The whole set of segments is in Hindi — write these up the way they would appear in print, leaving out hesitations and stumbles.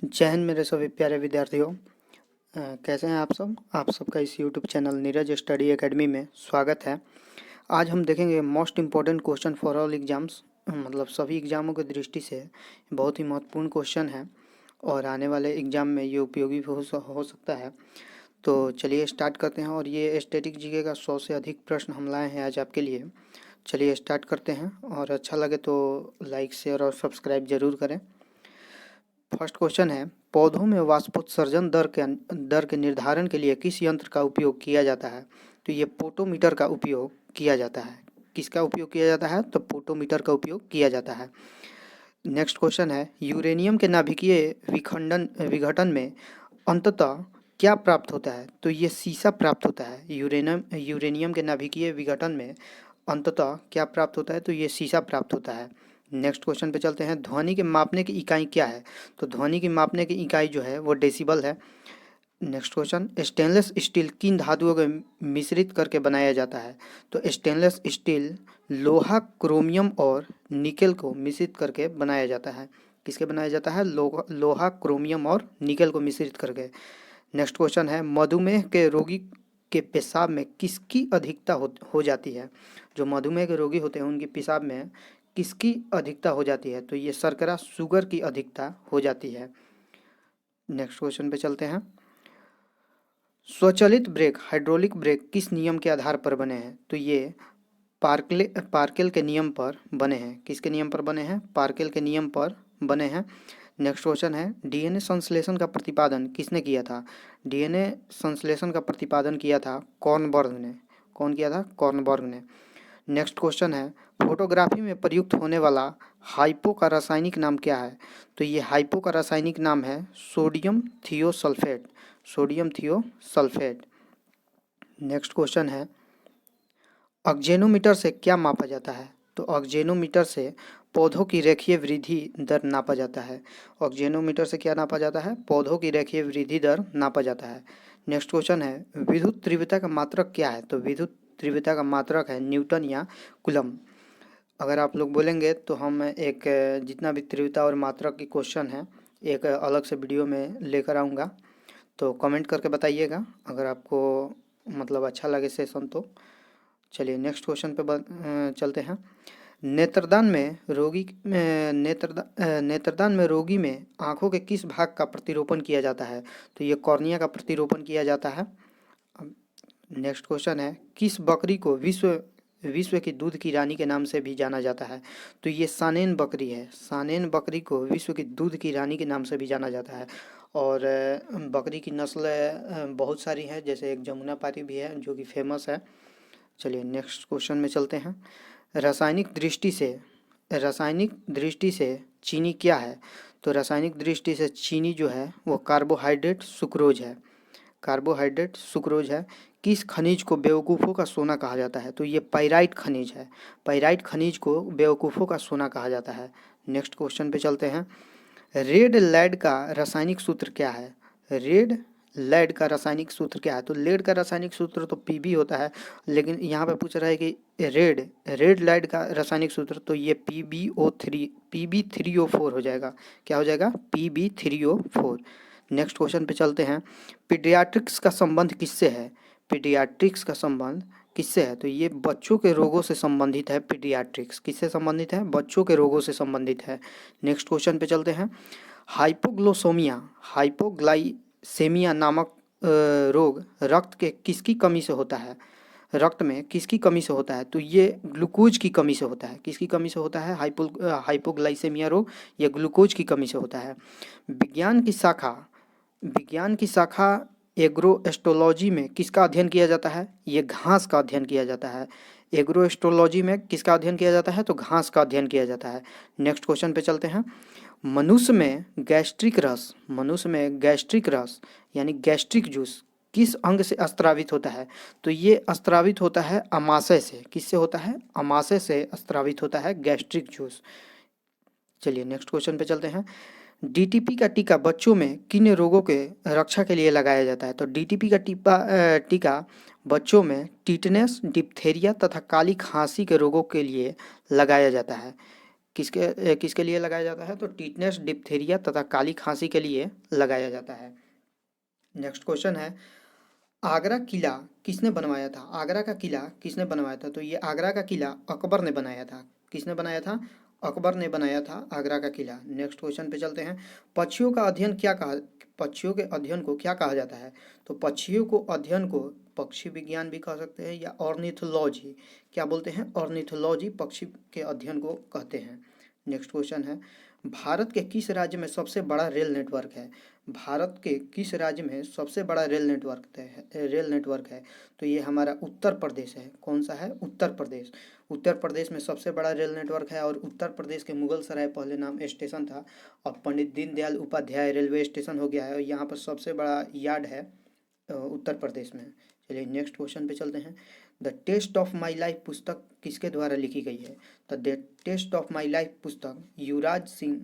जय हिंद मेरे सभी प्यारे विद्यार्थियों। कैसे हैं आप सब? आप सबका इस YouTube channel Neeraj study academy में स्वागत है। आज हम देखेंगे most important question for all exams, मतलब सभी एग्जामों की दृष्टि से बहुत ही महत्वपूर्ण क्वेश्चन है और आने वाले एग्जाम में ये उपयोगी हो सकता है। तो चलिए स्टार्ट करते हैं। और ये स्टैटिक जीके का 100 से अधिक प्रश्न हम लाए हैं आज आपके लिए। चलिए स्टार्ट करते हैं, और अच्छा लगे तो लाइक शेयर और सब्सक्राइब जरूर करें। फर्स्ट क्वेश्चन है, पौधों में वाष्पोत्सर्जन दर के निर्धारण के लिए किस यंत्र का उपयोग किया जाता है? तो ये पोटोमीटर का उपयोग किया जाता है। किसका उपयोग किया जाता है? तो पोटोमीटर का उपयोग किया जाता है। नेक्स्ट क्वेश्चन है, यूरेनियम के नाभिकीय विघटन में अंततः क्या प्राप्त होता है? तो ये सीसा प्राप्त होता है। यूरेनियम के नाभिकीय विघटन में अंततः क्या प्राप्त होता है? तो ये सीसा प्राप्त होता है। नेक्स्ट क्वेश्चन पे चलते हैं, ध्वनि के मापने की इकाई क्या है? तो ध्वनि की मापने की इकाई जो है वो डेसिबल है। नेक्स्ट क्वेश्चन, स्टेनलेस स्टील किन धातुओं को मिश्रित करके बनाया जाता है? तो स्टेनलेस स्टील लोहा, क्रोमियम और निकेल को मिश्रित करके बनाया जाता है। किसके बनाया जाता है? लोहा, क्रोमियम और निकेल को मिश्रित करके। नेक्स्ट क्वेश्चन है, मधुमेह के रोगी के पेशाब में किसकी अधिकता हो जाती है? जो मधुमेह के रोगी होते हैं उनके पेशाब में किसकी अधिकता हो जाती है? तो ये शर्करा, शुगर की अधिकता हो जाती है। नेक्स्ट क्वेश्चन पे चलते हैं, स्वचालित ब्रेक, हाइड्रोलिक ब्रेक किस नियम के आधार पर बने हैं? तो ये पार्केल के नियम पर बने हैं। किसके नियम पर बने हैं? पार्केल के नियम पर बने हैं। नेक्स्ट क्वेश्चन है, डीएनए संश्लेषण का प्रतिपादन किसने किया था? डीएनए संश्लेषण का प्रतिपादन किया था कॉर्नबर्ग ने। कौन किया था? कॉर्नबर्ग ने। नेक्स्ट क्वेश्चन है, फोटोग्राफी में प्रयुक्त होने वाला हाइपो का रासायनिक नाम क्या है? तो ये हाइपो का रासायनिक नाम है sodium thiosulphate. Sodium thiosulphate. Next question है, ऑक्जेनोमीटर से क्या मापा जाता है? तो ऑक्जेनोमीटर से पौधों की रेखीय वृद्धि दर नापा जाता है। ऑक्जेनोमीटर से क्या नापा जाता है? पौधों की रेखीय वृद्धि दर नापा जाता है। नेक्स्ट क्वेश्चन है, विद्युत तीव्रता का मात्रक क्या है? तो विद्युत तीव्रता का मात्रक है न्यूटन या कूलम। अगर आप लोग बोलेंगे तो हम एक जितना भी तीव्रता और मात्रक की क्वेश्चन है एक अलग से वीडियो में लेकर आऊँगा, तो कमेंट करके बताइएगा अगर आपको मतलब अच्छा लगे सेशन तो। चलिए नेक्स्ट क्वेश्चन पे चलते हैं, नेत्रदान में रोगी में आँखों के किस भाग का प्रतिरोपण किया जाता है? तो ये कॉर्निया का प्रतिरोपण किया जाता है। नेक्स्ट क्वेश्चन है, किस बकरी को विश्व विश्व की दूध की रानी के नाम से भी जाना जाता है? तो ये सानेन बकरी है। सानेन बकरी को विश्व की दूध की रानी के नाम से भी जाना जाता है। और बकरी की नस्ल बहुत सारी है, जैसे एक जमुना पारी भी है जो कि फेमस है। चलिए नेक्स्ट क्वेश्चन में चलते हैं, रासायनिक दृष्टि से चीनी क्या है? तो रासायनिक दृष्टि से चीनी जो है वो कार्बोहाइड्रेट सुक्रोज है। कार्बोहाइड्रेट सुक्रोज है। किस खनिज को बेवकूफ़ों का सोना कहा जाता है? तो ये पाइराइट खनिज है। पाइराइट खनिज को बेवकूफ़ों का सोना कहा जाता है। नेक्स्ट क्वेश्चन पे चलते हैं, रेड लेड का रासायनिक सूत्र क्या है? रेड लेड का रासायनिक सूत्र क्या है? तो लेड का रासायनिक सूत्र तो पीबी होता है, लेकिन यहाँ पे पूछ रहा है कि रेड लेड का रासायनिक सूत्र, तो ये PbO3 हो जाएगा। क्या हो जाएगा? Pb3O4। नेक्स्ट क्वेश्चन पे चलते हैं, पीडियाट्रिक्स का संबंध किससे है? पीडियाट्रिक्स का संबंध किससे है? तो ये बच्चों के रोगों से संबंधित है। पीडियाट्रिक्स किससे संबंधित है? बच्चों के रोगों से संबंधित है। नेक्स्ट क्वेश्चन पे चलते हैं, हाइपोग्लाइसेमिया नामक रोग रक्त के किसकी कमी से होता है? रक्त में किसकी कमी से होता है? तो ये ग्लूकोज की कमी से होता है। किसकी कमी से होता है हाइपोग्लाइसेमिया रोग? ये ग्लूकोज की कमी से होता है। विज्ञान की शाखा एग्रोएस्ट्रोलॉजी में किसका अध्ययन किया जाता है? ये घास का अध्ययन किया जाता है। एग्रोएस्ट्रोलॉजी में किसका अध्ययन किया जाता है? तो घास का अध्ययन किया जाता है। नेक्स्ट क्वेश्चन पे चलते हैं, मनुष्य में गैस्ट्रिक रस यानी गैस्ट्रिक जूस किस अंग से स्त्रावित होता है? तो ये स्त्रावित होता है अमाशय से। किससे होता है? अमाशय से स्त्रावित होता है गैस्ट्रिक जूस। चलिए नेक्स्ट क्वेश्चन पे चलते हैं, डीटीपी का टीका बच्चों में किन रोगों के रक्षा के लिए लगाया जाता है? तो डीटीपी का टीका बच्चों में टिटनेस, डिप्थेरिया तथा काली खांसी के रोगों के लिए लगाया जाता है। किसके लिए लगाया जाता है? तो टिटनेस, डिप्थीरिया तथा काली खांसी के लिए लगाया जाता है। नेक्स्ट क्वेश्चन है, आगरा किला किसने बनवाया था? आगरा का किला किसने बनवाया था? तो ये आगरा का किला अकबर ने बनाया था। किसने बनाया था? अकबर ने बनाया था आगरा का किला। नेक्स्ट क्वेश्चन पे चलते हैं, पक्षियों के अध्ययन को क्या कहा जाता है? तो पक्षियों को अध्ययन को पक्षी विज्ञान भी कह सकते हैं या ऑर्निथोलॉजी। क्या बोलते हैं? ऑर्निथोलॉजी पक्षी के अध्ययन को कहते हैं। नेक्स्ट क्वेश्चन है, भारत के किस राज्य में सबसे बड़ा रेल नेटवर्क है? भारत के किस राज्य में सबसे बड़ा रेल नेटवर्क है? तो ये हमारा उत्तर प्रदेश है। कौन सा है? उत्तर प्रदेश। उत्तर प्रदेश में सबसे बड़ा रेल नेटवर्क है और उत्तर प्रदेश के मुगल सराय पहले नाम स्टेशन था, अब पंडित दीनदयाल उपाध्याय रेलवे स्टेशन हो गया है और यहाँ पर सबसे बड़ा यार्ड है उत्तर प्रदेश में। चलिए नेक्स्ट क्वेश्चन पे चलते हैं, the test of my life पुस्तक किसके द्वारा लिखी गई है? तो the test of my life पुस्तक युवराज सिंह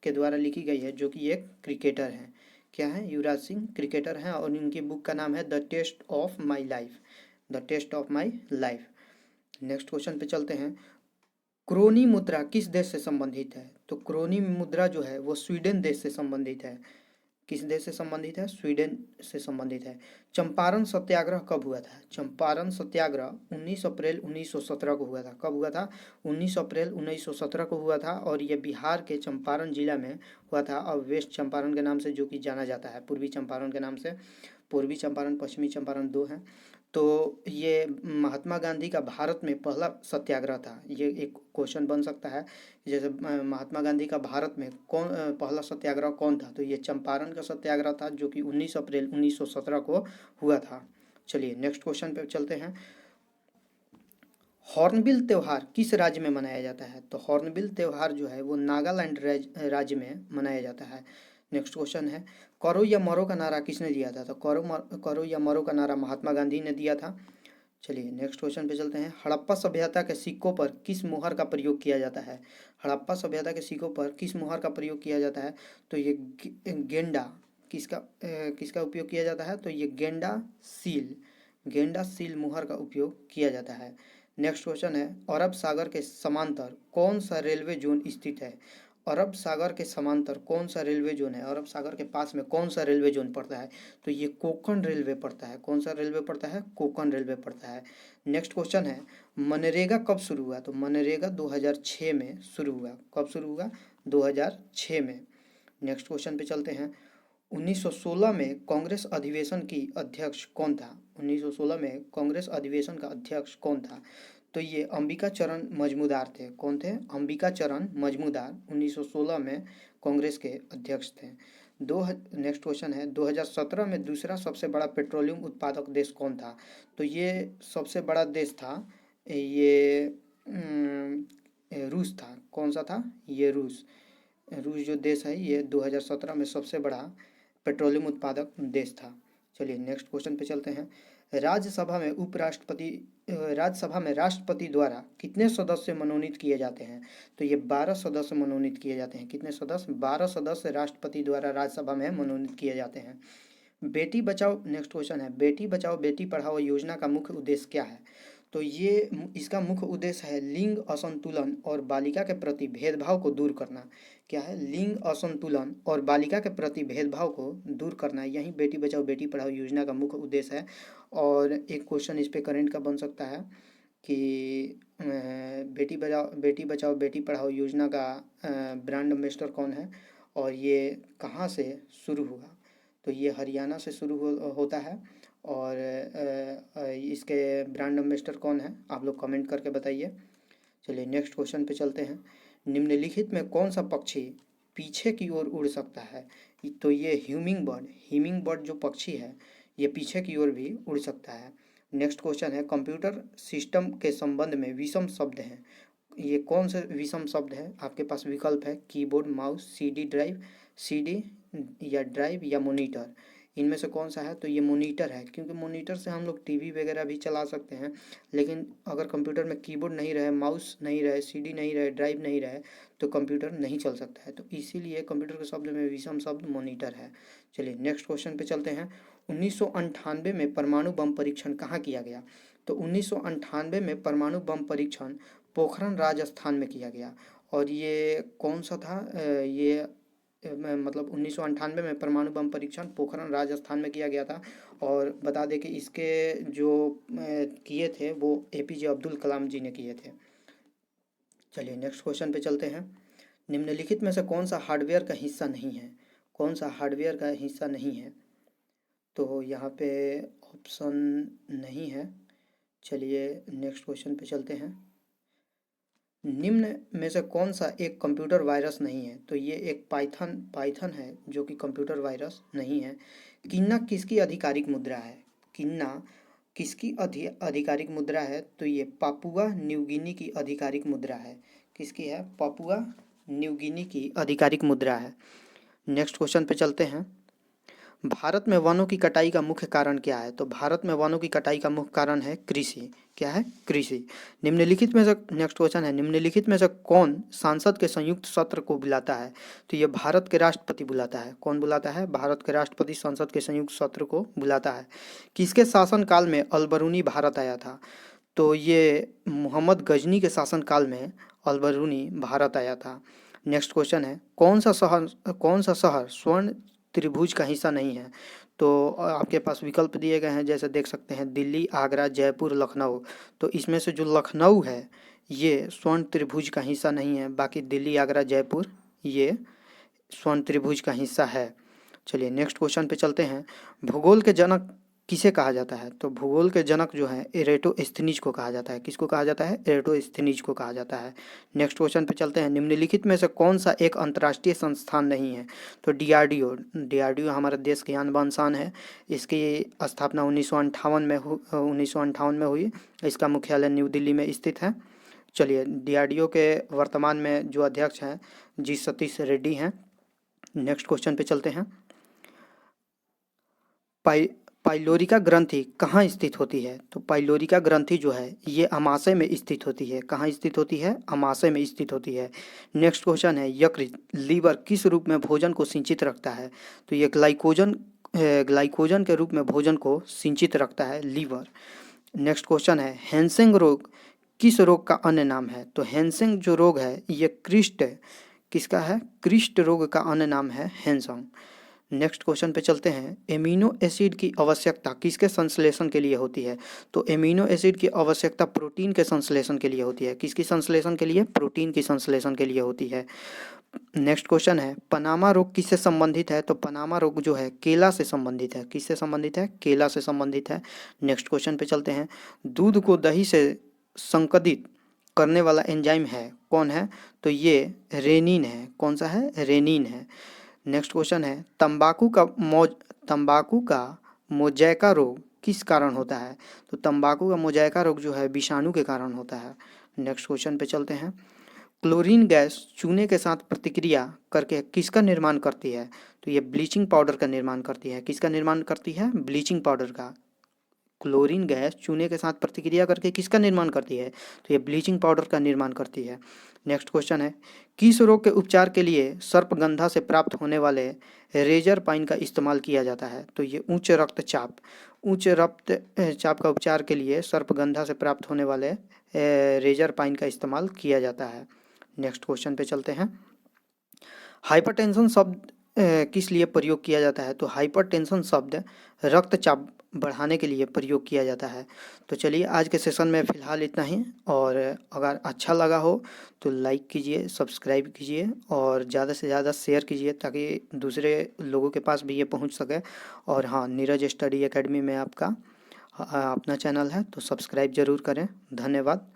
के द्वारा लिखी गई है, जो कि एक क्रिकेटर हैं। क्या है? युवराज सिंह क्रिकेटर हैं और इनकी बुक का नाम है the test of my life. The test of my life. Next question पे चलते हैं, क्रोनी मुद्रा किस देश से संबंधित है? तो क्रोनी मुद्रा जो है वो स्वीडन देश से संबंधित है। किस देश से संबंधित है? स्वीडन से संबंधित है। चंपारण सत्याग्रह कब हुआ था? चंपारण सत्याग्रह 19 अप्रैल 1917 को हुआ था। कब हुआ था? 19 अप्रैल 1917 को हुआ था और ये बिहार के चंपारण जिला में हुआ था और वेस्ट चंपारण के नाम से जो कि जाना जाता है, पूर्वी चंपारण के नाम से। पूर्वी चंपारण पश्चिमी चंपारण दो हैं। तो ये महात्मा गांधी का भारत में पहला सत्याग्रह था। ये एक क्वेश्चन बन सकता है, जैसे महात्मा गांधी का भारत में पहला सत्याग्रह कौन था? तो ये चंपारण का सत्याग्रह था जो कि 19 अप्रैल 1917 को हुआ था। चलिए नेक्स्ट क्वेश्चन पे चलते हैं, हॉर्नबिल त्यौहार किस राज्य में मनाया जाता है? तो हॉर्नबिल त्यौहार जो है वो नागालैंड राज्य में मनाया जाता है। नेक्स्ट क्वेश्चन है, करो या मरो का नारा किसने दिया था? तो करो या मरो का नारा महात्मा गांधी ने दिया था। चलिए नेक्स्ट क्वेश्चन पे चलते हैं, हड़प्पा सभ्यता के सिक्कों पर किस मुहर का प्रयोग किया जाता है? हड़प्पा सभ्यता के सिक्कों पर किस मुहर का प्रयोग किया जाता है? तो ये गेंडा किसका उपयोग किया जाता है? तो ये गेंडा सील मुहर का उपयोग किया जाता है। नेक्स्ट क्वेश्चन है, अरब सागर के समांतर कौन सा रेलवे जोन स्थित है? अरब सागर के समांतर कौन सा रेलवे जोन है? अरब सागर के पास में कौन सा रेलवे जोन पड़ता है? तो ये कोंकण रेलवे पड़ता है। कौन सा रेलवे पड़ता है? कोंकण रेलवे पड़ता है। नेक्स्ट क्वेश्चन है, मनरेगा कब शुरू हुआ? तो मनरेगा 2006 में शुरू हुआ। कब शुरू हुआ? 2006 में। नेक्स्ट क्वेश्चन पे चलते हैं, 1916 में कांग्रेस अधिवेशन की अध्यक्ष कौन था? 1916 में कांग्रेस अधिवेशन का अध्यक्ष कौन था? तो ये अंबिका चरण मजमूदार थे। कौन थे? अंबिका चरण मजमूदार 1916 में कांग्रेस के अध्यक्ष थे। नेक्स्ट क्वेश्चन है, 2017 में दूसरा सबसे बड़ा पेट्रोलियम उत्पादक देश कौन था? तो ये सबसे बड़ा देश था ये रूस था। कौन सा था? ये रूस जो देश है ये 2017 में सबसे बड़ा पेट्रोलियम उत्पादक देश था। चलिए नेक्स्ट क्वेश्चन पे चलते हैं, राज्यसभा में राष्ट्रपति द्वारा कितने सदस्य मनोनीत किए जाते हैं? तो ये 12 सदस्य मनोनीत किए जाते हैं। कितने सदस्य? 12 सदस्य राष्ट्रपति द्वारा राज्यसभा में मनोनीत किए जाते हैं। बेटी बचाओ, नेक्स्ट क्वेश्चन है, बेटी बचाओ बेटी पढ़ाओ योजना का मुख्य उद्देश्य क्या है? तो ये इसका मुख्य उद्देश्य है लिंग असंतुलन और बालिका के प्रति भेदभाव को दूर करना। क्या है? लिंग असंतुलन और बालिका के प्रति भेदभाव को दूर करना, यही बेटी बचाओ बेटी पढ़ाओ योजना का मुख्य उद्देश्य है। और एक क्वेश्चन इस पे करंट का बन सकता है कि बेटी बचाओ बेटी पढ़ाओ योजना का ब्रांड एम्बेसडर कौन है और ये कहाँ से शुरू हुआ? तो ये हरियाणा से शुरू होता है और इसके ब्रांड एम्बेसडर कौन है? आप लोग कमेंट करके बताइए। चलिए नेक्स्ट क्वेश्चन पे चलते हैं, निम्नलिखित में कौन सा पक्षी पीछे की ओर उड़ सकता है? तो ये ह्यूमिंग बर्ड जो पक्षी है ये पीछे की ओर भी उड़ सकता है। नेक्स्ट क्वेश्चन है, कंप्यूटर सिस्टम के संबंध में विषम शब्द हैं। ये कौन से विषम शब्द है? आपके पास विकल्प है कीबोर्ड, माउस, सीडी या ड्राइव या मॉनिटर। इनमें से कौन सा है? तो ये मॉनिटर है, क्योंकि मॉनिटर से हम लोग टीवी वगैरह भी चला सकते हैं। लेकिन अगर कंप्यूटर में कीबोर्ड नहीं रहे, माउस नहीं रहे, सीडी नहीं रहे, ड्राइव नहीं रहे तो कंप्यूटर नहीं चल सकता है। तो इसीलिए कंप्यूटर के शब्द में विषम शब्द मॉनिटर है। चलिए नेक्स्ट क्वेश्चन पे चलते हैं, 1998 में परमाणु बम परीक्षण कहाँ किया गया? तो 1998 में परमाणु बम परीक्षण पोखरण राजस्थान में किया गया और ये कौन सा था? ये मतलब 1998 में परमाणु बम परीक्षण पोखरण राजस्थान में किया गया था। और बता दें कि इसके जो किए थे वो एपीजे अब्दुल कलाम जी ने किए थे। चलिए नेक्स्ट क्वेश्चन पे चलते हैं। निम्नलिखित में से कौन सा हार्डवेयर का हिस्सा नहीं है? कौन सा हार्डवेयर का हिस्सा नहीं है? तो यहाँ पे ऑप्शन नहीं है। चलिए नेक्स्ट क्वेश्चन पे चलते हैं। निम्न में से कौन सा एक कंप्यूटर वायरस नहीं है? तो ये एक पाइथन है जो कि कंप्यूटर वायरस नहीं है। किन्ना किसकी आधिकारिक मुद्रा है? किन्ना किसकी आधिकारिक मुद्रा है? तो ये पापुआ न्यू गिनी की आधिकारिक मुद्रा है। किसकी है? पापुआ न्यू गिनी की आधिकारिक मुद्रा है। नेक्स्ट क्वेश्चन पे चलते हैं। भारत में वनों की कटाई का मुख्य कारण क्या है? तो भारत में वनों की कटाई का मुख्य कारण है कृषि। क्या है? कृषि। निम्नलिखित में से नेक्स्ट क्वेश्चन है, निम्नलिखित में से कौन सांसद के संयुक्त सत्र को बुलाता है? तो ये भारत के राष्ट्रपति बुलाता है। कौन बुलाता है? भारत के राष्ट्रपति संसद के संयुक्त सत्र को बुलाता है। किसके शासनकाल में अलबरूनी भारत आया था? तो ये मोहम्मद गजनी के शासनकाल में अलबरूनी भारत आया था। नेक्स्ट क्वेश्चन है, कौन सा शहर स्वर्ण त्रिभुज का हिस्सा नहीं है? तो आपके पास विकल्प दिए गए हैं, जैसे देख सकते हैं दिल्ली, आगरा, जयपुर, लखनऊ। तो इसमें से जो लखनऊ है ये स्वर्ण त्रिभुज का हिस्सा नहीं है, बाकी दिल्ली, आगरा, जयपुर ये स्वर्ण त्रिभुज का हिस्सा है। चलिए नेक्स्ट क्वेश्चन पे चलते हैं। भूगोल के जनक किसे कहा जाता है? तो भूगोल के जनक जो है एरेटोस्थनीज को कहा जाता है। किसको कहा जाता है? एरेटोस्थनीज को कहा जाता है। नेक्स्ट क्वेश्चन पे चलते हैं। निम्नलिखित में से कौन सा एक अंतर्राष्ट्रीय संस्थान नहीं है? तो डीआरडीओ हमारे देश की आन बान शान है। इसकी स्थापना 1958 में हुई। इसका मुख्यालय न्यू दिल्ली में स्थित है। चलिए डीआरडीओ के वर्तमान में जो अध्यक्ष हैं जी सतीश रेड्डी हैं। नेक्स्ट क्वेश्चन पे चलते हैं। पाइलोरिका ग्रंथि कहाँ स्थित होती है? तो पाइलोरिका ग्रंथि जो है ये अमाशय में स्थित होती है। कहाँ स्थित होती है? अमाशय में स्थित होती है। नेक्स्ट क्वेश्चन है, यकृत लीवर किस रूप में भोजन को सिंचित रखता है? तो ये ग्लाइकोजन के रूप में भोजन को सिंचित रखता है लीवर। नेक्स्ट क्वेश्चन है, हैंसेंग रोग किस रोग का अन्य नाम है? तो हैंसेंग जो रोग है ये किसका है? कृष्ट रोग का अन्य नाम है हैंसेंग। नेक्स्ट क्वेश्चन पे चलते हैं। एमिनो एसिड की आवश्यकता किसके संश्लेषण के लिए होती है? तो एमिनो एसिड की आवश्यकता प्रोटीन के संश्लेषण के लिए होती है। किसकी संश्लेषण के लिए? प्रोटीन की संश्लेषण के लिए होती है। नेक्स्ट क्वेश्चन है, पनामा रोग किससे संबंधित है? तो पनामा रोग जो है केला से संबंधित है। किससे संबंधित है? केला से संबंधित है। नेक्स्ट क्वेश्चन पे चलते हैं। दूध को दही से संकदित करने वाला एंजाइम है, कौन है? तो ये रेनिन है। कौन सा है? रेनिन है। नेक्स्ट क्वेश्चन है, तंबाकू का मोजैका रोग किस कारण होता है? तो तंबाकू का मोजैका रोग जो है विषाणु के कारण होता है। नेक्स्ट क्वेश्चन पे चलते हैं। क्लोरीन गैस चूने के साथ प्रतिक्रिया करके किसका निर्माण करती है? तो ये ब्लीचिंग पाउडर का निर्माण करती है। किसका निर्माण करती है? ब्लीचिंग पाउडर का। क्लोरीन गैस चूने के साथ प्रतिक्रिया करके किसका निर्माण करती है? तो ये ब्लीचिंग पाउडर का निर्माण करती है। नेक्स्ट क्वेश्चन है, किस रोग के उपचार के लिए सर्पगंधा से प्राप्त होने वाले रेजर पाइन का इस्तेमाल किया जाता है? तो ये उच्च रक्तचाप का उपचार के लिए सर्पगंधा से प्राप्त होने वाले रेजर पाइन का इस्तेमाल किया जाता है। नेक्स्ट क्वेश्चन पे चलते हैं। हाइपरटेंशन शब्द किस लिए प्रयोग किया जाता है? तो हाइपरटेंशन शब्द रक्तचाप बढ़ाने के लिए प्रयोग किया जाता है। तो चलिए आज के सेशन में फ़िलहाल इतना ही, और अगर अच्छा लगा हो तो लाइक कीजिए, सब्सक्राइब कीजिए और ज़्यादा से ज़्यादा शेयर कीजिए ताकि दूसरे लोगों के पास भी ये पहुंच सके। और हाँ, नीरज स्टडी एकेडमी में आपका अपना चैनल है तो सब्सक्राइब ज़रूर करें। धन्यवाद।